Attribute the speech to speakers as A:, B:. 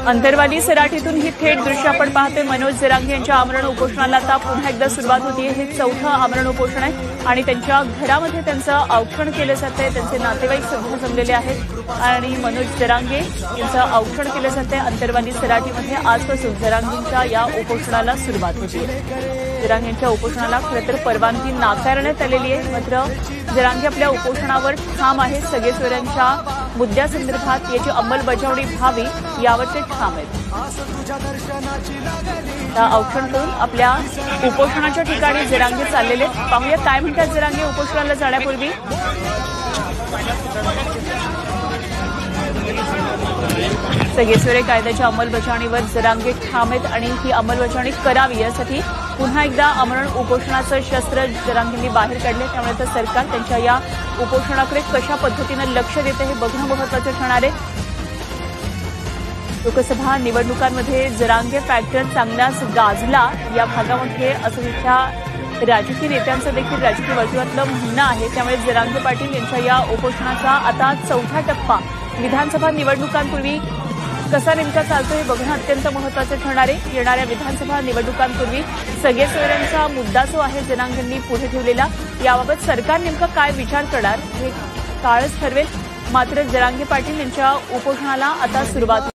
A: अंतरवाली सराटीतून ही थेट दृश्य आपण पाहतोय। मनोज जरांगे यांच्या आमरण उपोषणाला आता पुन्हा एकदा सुरुवात होतीये। हे चौथं आमरण उपोषण आहे आणि त्यांच्या घरामध्ये त्यांचं औक्षण केलं जातंय। त्यांचे नातेवाईक सुद्धा जमलेले आहेत आणि मनोज जरांगे यांचं औक्षण केलं जातंय। अंतरवाली सराटीमध्ये आजपासून जरांगेंच्या या उपोषणाला सुरुवात होतीये। जरांगेंच्या उपोषणाला खरं तर परवानगी नाकारण्यात आलेली आहे, मात्र जरांगे आपल्या उपोषणावर ठाम आहे। सगेश्वरांच्या मुद्द्यासंदर्भात याची अंमलबजावणी व्हावी यावर ते ठाम आहेत। औक्षण करून आपल्या उपोषणाच्या ठिकाणी जरांगे चाललेले। पाहूया काय म्हणतात जरांगे उपोषणाला जाण्यापूर्वी। सगेश्वरे कायद्याच्या अंमलबजावणीवर जरांगे ठाम आहेत आणि ही अंमलबजावणी करावी यासाठी पुन्हा एकदा आमरण उपोषणाचं शस्त्र जरांगेंनी बाहेर काढले। त्यामुळे तर सरकार त्यांच्या या उपोषणाकडे कशा पद्धतीनं लक्ष देते हे बघणं महत्त्वाचं ठरणार आहे। लोकसभा निवडणुकांमध्ये जरांगे फॅक्टर चांगलाच गाजला या भागामध्ये, असं तिथल्या राजकीय नेत्यांचं देखील राजकीय वर्तुळातलं म्हणणं आहे। त्यामुळे जरांगे पाटील यांच्या या उपोषणाचा आता चौथा टप्पा विधानसभा निवडणुकांपूर्वी कसा नेमका चालतो हे बघणं अत्यंत महत्त्वाचं ठरणार आहे। येणाऱ्या विधानसभा निवडणुकांपूर्वी सगेश्वरांचा मुद्दा जो आहे जरांगेंनी पुढे ठेवलेला, याबाबत सरकार नेमका काय विचार करणार हे काळच ठरवेल। मात्र जरांगे पाटील यांच्या उपोषणाला आता सुरुवात